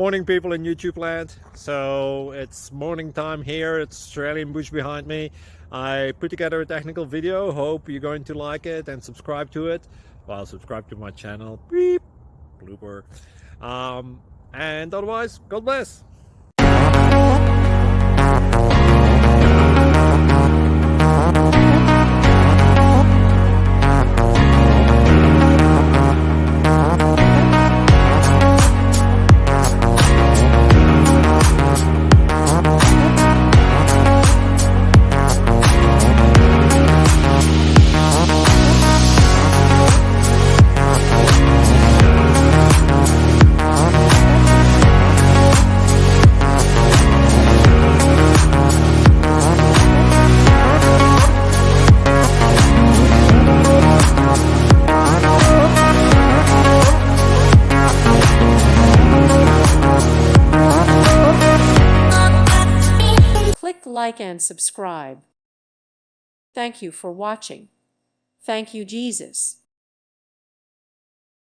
Morning people in YouTube land. So it's morning time here. It's Australian bush behind me. I put together a technical video. Hope you're going to like it and subscribe to it. Well, subscribe to my channel. Beep. Blooper. And otherwise, God bless. Click like and subscribe. Thank you for watching. Thank you, Jesus.